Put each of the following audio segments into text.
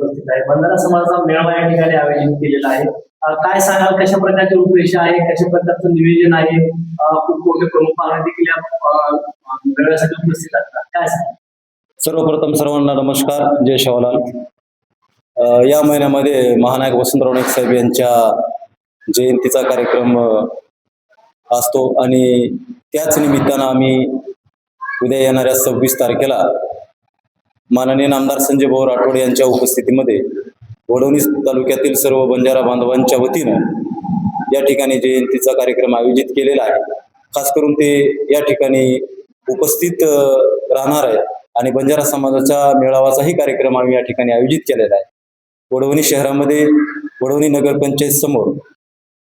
उपस्थित आहे. बंजारा समाजाचा मेळावा या ठिकाणी आयोजित केलेला आहे. काय सांगाल, कशा प्रकारची रूपरेषा आहे, कशा प्रकारचं नियोजन आहे? खूप मोठे प्रमुख पाहुणे देखील या मेळाव्यासाठी उपस्थित असतात, काय सांगाल? सर्वप्रथम सर्वांना नमस्कार, जय शिवलाल. या महिन्यामध्ये महानायक वसंतराव नाईक साहेब यांच्या जयंतीचा कार्यक्रम असतो आणि त्याच निमित्तानं आम्ही उद्या येणाऱ्या 26 तारखेला माननीय नामदार संजय भाऊ राठोड यांच्या उपस्थितीमध्ये वडवणी तालुक्यातील सर्व बंजारा बांधवांच्या वतीनं या ठिकाणी जयंतीचा कार्यक्रम आयोजित केलेला आहे. खास करून ते या ठिकाणी उपस्थित राहणार आहे आणि बंजारा समाजाच्या मेळावाचाही कार्यक्रम आम्ही या ठिकाणी आयोजित केलेला आहे. वडवणी शहरामध्ये वडवणी नगरपंचायत समोर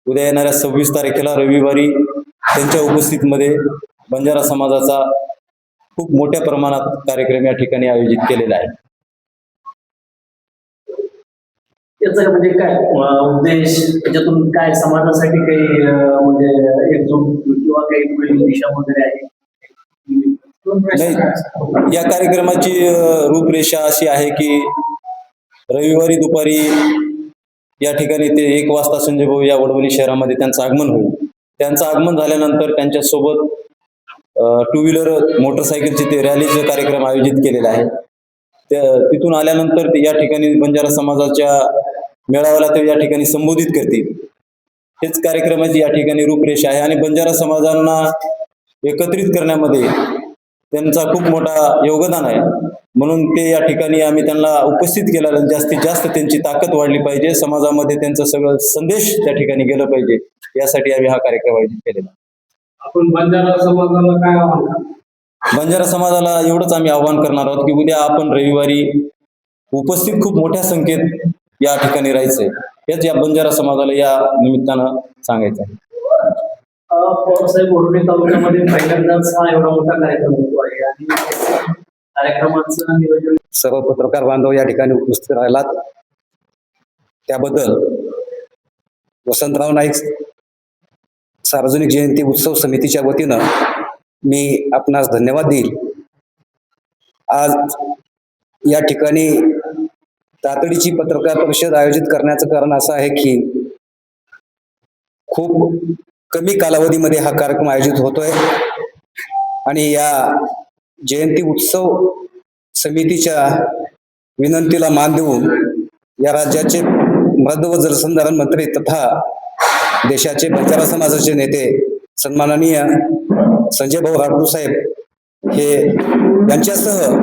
उद्या येणाऱ्या 26 तारखेला रविवारी त्यांच्या उपस्थितीमध्ये बंजारा समाजाचा खूप मोठ्या प्रमाणात कार्यक्रम या ठिकाणी आयोजित केलेला आहे. याचा म्हणजे काय उद्देश, त्याच्यातून काय समाजासाठी काही म्हणजे एकजूट किंवा काही दिशा वगैरे आहे? नाही, या कार्यक्रमाची रूपरेषा अशी आहे की रविवारी दुपारी या ठिकाणी ते 1 वाजता संजय भाऊ या वडवणी शहरामध्ये त्यांचं आगमन होईल. त्यांचं आगमन झाल्यानंतर त्यांच्यासोबत 2 व्हीलर मोटरसायकलचे ते रॅलीचा कार्यक्रम आयोजित केलेला आहे. तिथून आल्यानंतर ते या ठिकाणी बंजारा समाजाच्या मेळाव्याला ते या ठिकाणी संबोधित करतील. हेच कार्यक्रमाची या ठिकाणी रूपरेषा आहे आणि बंजारा समाजांना एकत्रित करण्यामध्ये त्यांचा खूप मोठा योगदान आहे. म्हणून ते या ठिकाणी आम्ही त्यांना उपस्थित केलेलं, जास्तीत जास्त त्यांची ताकद वाढली पाहिजे, समाजामध्ये त्यांचा सगळं संदेश त्या ठिकाणी गेलं पाहिजे, यासाठी आम्ही हा कार्यक्रम आयोजित केलेला. आपण बंजारा समाजाला काय आव्हान करणार? बंजारा समाजाला एवढंच आम्ही आव्हान करणार आहोत की उद्या आपण रविवारी उपस्थित खूप मोठ्या संख्येत या ठिकाणी राहायचंय. हेच या बंजारा समाजाला या निमित्तानं सांगायचं आहे. साहेब, वडवणी तालुक्यामध्ये पहिल्यांदाच हा एवढा मोठा कार्यक्रम होतो आहे आणि कार्यक्रमाचं नियोजन सर्व पत्रकार बांधव या ठिकाणी उपस्थित राहिलात त्याबद्दल वसंतराव नाईक सार्वजनिक जयंती उत्सव समितीच्या वतीनं मी आपणास धन्यवाद देईल. आज या ठिकाणी तातडीची पत्रकार परिषद आयोजित करण्याचं कारण असं आहे की खूप कमी कालावधीमध्ये हा कार्यक्रम आयोजित होतोय आणि या जयंती उत्सव समितीच्या विनंतीला मान देऊन या राज्याचे मृद व जलसंधारण मंत्री तथा देशाचे बंजारा समाजाचे नेते सन्माननीय संजय भाऊ राठोड साहेब हे यांच्यासह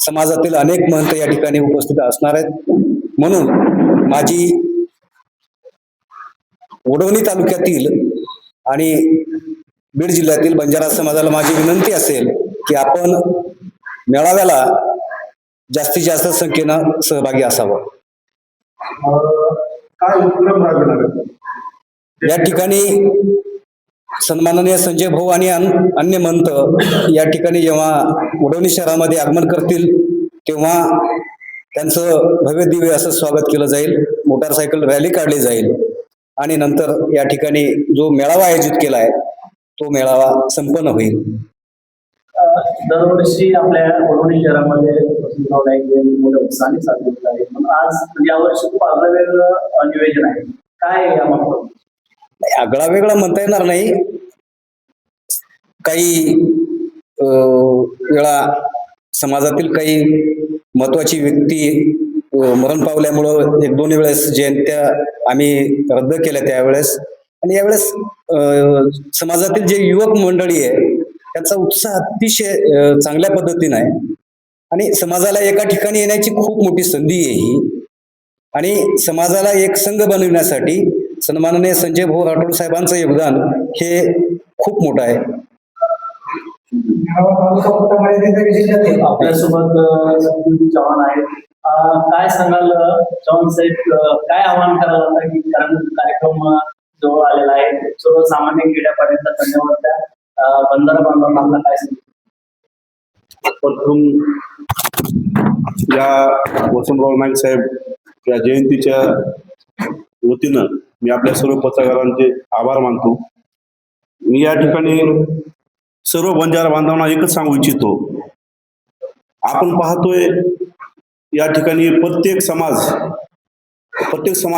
समाजातील अनेक महंत या ठिकाणी उपस्थित असणार आहेत. म्हणून माझी वडवणी तालुक्यातील आणि बीड जिल्ह्यातील बंजारा समाजाला माझी विनंती असेल की आपण मेळाव्याला जास्तीत जास्त संख्येनं सहभागी असावं. काय उपक्रम राबवणार या ठिकाणी सन्माननीय संजय भाऊ आणि अन्य मंत या ठिकाणी जेव्हा वडवणी शहरामध्ये आगमन करतील तेव्हा त्यांचं भव्य दिव्य असं स्वागत केलं जाईल, मोटारसायकल रॅली काढली जाईल आणि नंतर या ठिकाणी जो मेळावा आयोजित केला आहे तो मेळावा संपन्न होईल. दरवर्षी आपल्या वडवणी शहरामध्ये वसंतराव नाईक जयंती मोठ्या उत्साहाने साजरी होत आहे, पण आज यावर्षी खूप आगळं नियोजन आहे. काय यामागचं? आगळा वेगळा म्हणता येणार नाही. काही वेळा समाजातील काही महत्वाची व्यक्ती मरण पावल्यामुळं 1-2 वेळेस जयंत्या आम्ही रद्द केल्या त्यावेळेस, आणि यावेळेस समाजातील जे युवक मंडळी आहे त्यांचा उत्साह अतिशय चांगल्या पद्धतीने आहे आणि समाजाला एका ठिकाणी येण्याची खूप मोठी संधी आहे ही, आणि समाजाला एक संघ बनविण्यासाठी सन्माननीय संजय भाऊ राठोड साहेबांचं योगदान हे खूप मोठं आहे. आपल्यासोबत चव्हाण आहेत. काय सांगाल चव्हाण साहेब, काय आवाहन करायला होतं की कारण कार्यक्रम जवळ आलेला आहे, सर्वसामान्य खेड्यापर्यंत धन्यवाद बंजारा बांधवांना आपला काय सांगितलं? या वसंतराव नाईक साहेब या जयंतीच्या वतीनं मी आपल्या सर्व पत्रकारांचे आभार मानतो. मी या ठिकाणी सर्व बंजारा बांधवांना एकच सांगू इच्छितो, आपण पाहतोय या ठिकाणी प्रत्येक समाज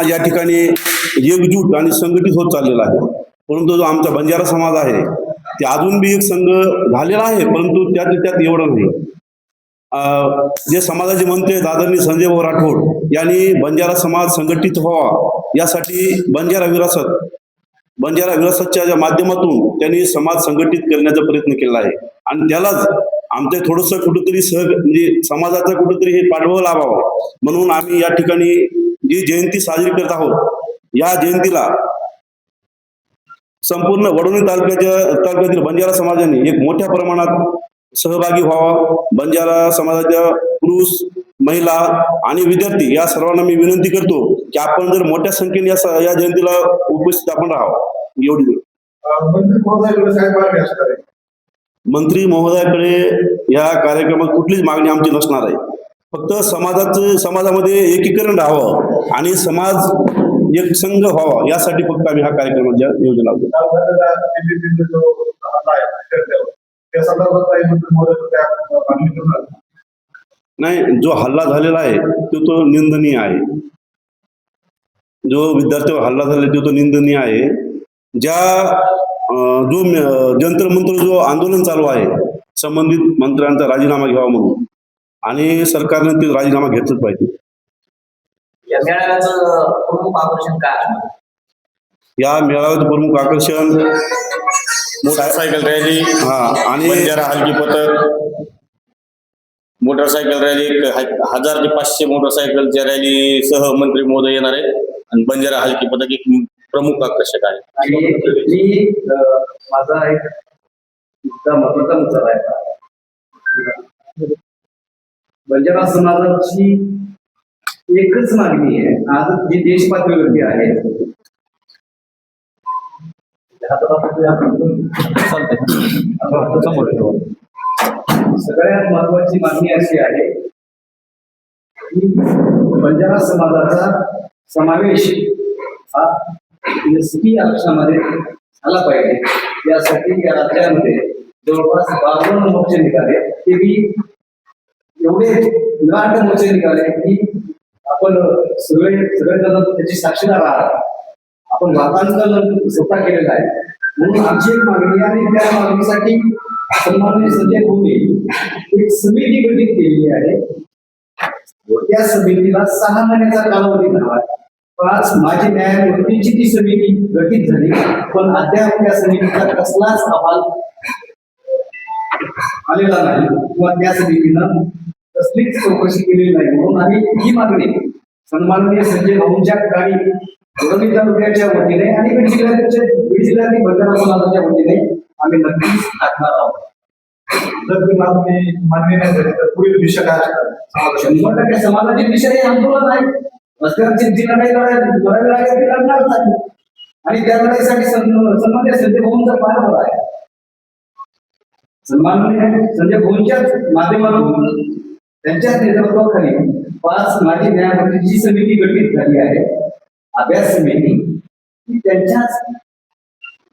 या ठिकाणी एकजूट आणि संघटित होत चाललेला आहे. परंतु जो आमचा बंजारा समाज आहे ते अजून बी एक संघ झालेला आहे, परंतु त्यात एवढं नाही. जे समाजाचे मंत्री आहेत आदरणीय संजय भाऊ राठोड यांनी बंजारा समाज संघटित व्हावा यासाठी बंजारा विरासतच्या ज्या माध्यमातून त्यांनी समाज संघटित करण्याचा प्रयत्न केला आहे. आणि त्यालाच आमचं थोडंसं कुठंतरी म्हणजे समाजाचा कुठंतरी हे पाठबळ लावावं म्हणून आम्ही या ठिकाणी जी जयंती साजरी करत आहोत, या जयंतीला संपूर्ण वडोणी तालुक्यातील बंजारा समाजाने एक मोठ्या प्रमाणात सहभागी व्हावा. बंजारा समाजाच्या पुरुष, महिला आणि विद्यार्थी या सर्वांना मी विनंती करतो की आपण जर मोठ्या संख्येने या जयंतीला उपस्थित आपण राहावं. एवढी मंत्री महोदयाकडे या कार्यक्रमात कुठलीच मागणी आमची नसणार आहे. फक्त समाजामध्ये एकीकरण राहावं आणि समाज एक संघ व्हावा यासाठी फक्त आम्ही हा कार्यक्रमाच्या नियोजन लावतो. नाही, जो हल्ला झालेला आहे तो निंदनीय आहे. जो विद्यार्थ्यावर हल्ला झालेला तो निंदनीय आहे. जो जंतर मंत्र जो आंदोलन चालू आहे संबंधित मंत्र्यांचा राजीनामा घ्यावा म्हणून, आणि सरकारने ते राजीनामा घेतलंच पाहिजे. या मेळाव्याचं प्रमुख आकर्षण काय असणार? या मेळाव्याचं प्रमुख आकर्षण मोटरसायकल रॅली, आणि बंजारा हलकी पथक, मोटरसायकल रॅली 1000 ते 500 मोटरसायकलच्या रॅली सह मंत्री महोदय येणार आहेत आणि बंजारा हलकी पथक एक प्रमुख आकर्षक आहे. आणि माझा एक महत्वाचा मुद्दा आहे. बंजारा समाजाची एकच मागणी आहे आज जी देश पातळीवरती आहे. सगळ्यात महत्वाची मागणी अशी आहे की बंजारा समाजाचा समावेश हा एसटी आरक्षणामध्ये झाला पाहिजे. यासाठी या राज्यामध्ये जवळपास 52 मोर्चे निघाले. ते मी एवढे निराट मोर्चे निघाले की आपण सगळेजण त्याची साक्षीदार आहात. आपण वातांकन स्वतः केलेलं आहे. म्हणून आमची एक मागणी आहे आणि त्या मागणीसाठी सन्माननीय संजय भाऊंनी एक समिती गठीत केलेली आहे. त्या समितीला 6 महिन्याचा कालावधी द्यावा. 5 माजी न्यायमूर्तींची ती समिती गठीत झाली, पण अद्याप त्या समितीचा कसलाच अहवाल आलेला नाही किंवा त्या समितीनं कसलीच चौकशी केलेली नाही. म्हणून आम्ही ही मागणी सन्माननीय संजय भाऊंच्या ठिकाणी वडोली तालुक्याच्या वतीने आणि बीड जिल्ह्यातील बंजारा समाजाच्या वतीने आम्ही नक्कीच टाकणार आहोत. जर ती मागणी मान्य नाही झाली तर पुढील दिशा काय असतात? 100% समाजाची दिशा हे आंदोलन आहे. रस्त्यावरची जी लढाई लढावी लागेल ती लढणारच आहे आणि त्या लढाईसाठी सन्माननीय संजय भाऊंचा पाठबळ आहे. सन्माननीय संजय भाऊंच्याच माध्यमातून त्यांच्याच नेतृत्वाखाली 5 माजी न्यायमूर्तींची समिती गठीत झाली आहे. अभ्यास समिती त्यांच्याच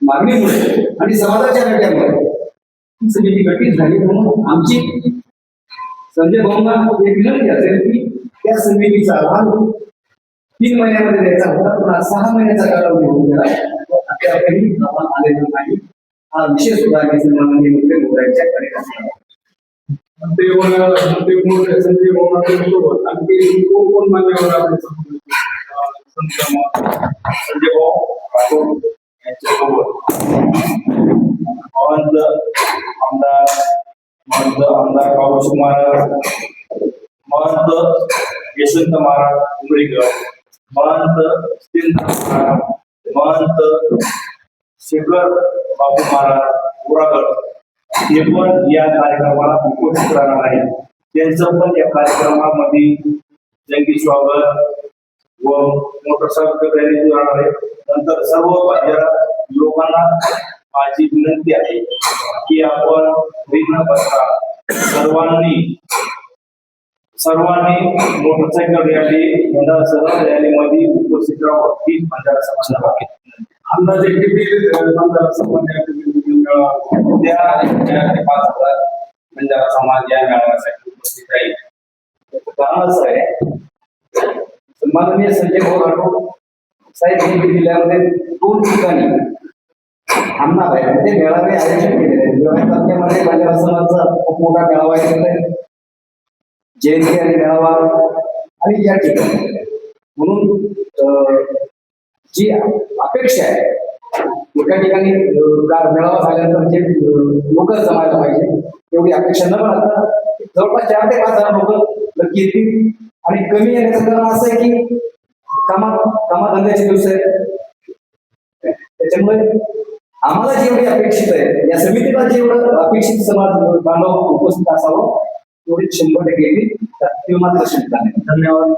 मागणीमुळे आणि समाजाच्या नेत्यामुळे ही समिती गठीत झाली. म्हणून आमची संजय भाऊंना एक विनंती असेल की त्या समितीचा अहवाल 3 महिन्यामध्ये द्यायचा होता, पण 6 महिन्याचा कालावधी होऊन गेला. अद्यापही अहवाल आलेला नाही. हा विषय सुद्धा आम्ही सन्माननीय मुख्य महोदयांच्या कार्यक्रमात कोण मान्यवर संजय भाऊ आमदार काळूश महाराज, महंत यशवंत महाराज उमरीकर, महंत स्थिर महाराज, महंत शेखर बाबू महाराज ओरागड हे पण या कार्यक्रमाला उपस्थित राहणार आहेत. त्यांचं पण या कार्यक्रमामध्ये जंगी स्वागत व मोटरसायकल रॅली राहणार आहे. नंतर सर्व बंजारा लोकांना माझी विनंती आहे की आपण विघ्न बसता सर्वांनी मोटरसायकल रॅली रॅलीमध्ये उपस्थित राहावं ही बंजारा समाजाला अंदाजे किती बंजारा समाज उद्या 5,000 बंजारा समाज या मेळाव्यासाठी उपस्थित राहील. त्याचं कारण असं आहे, माननीय संजय भाऊ राठोड साहेब यांनी जिल्ह्यामध्ये 2 ठिकाणी थांबणार आहे म्हणजे मेळावे आयोजित केलेले आहेत. विरार तालुक्यामध्ये बंजारा समाजाचा खूप मोठा मेळावा आहे, जयंती आणि मेळावा, आणि या ठिकाणी म्हणून जी अपेक्षा आहे एका ठिकाणी मेळावा झाल्यानंतर जे लोक जमायला पाहिजे तेवढी अपेक्षा न बनता जवळपास 4 ते 5 हजार लोक नक्की येतील. आणि कमी येण्याचं कारण असं आहे की कामाधंद्याचे दिवस आहेत, त्याच्यामुळे आम्हाला जेवढी अपेक्षित आहे, या समितीला जेवढं अपेक्षित समाज बांधव उपस्थित असावं तेवढी 100% येतील, त्यात मात्र शंका नाही. धन्यवाद.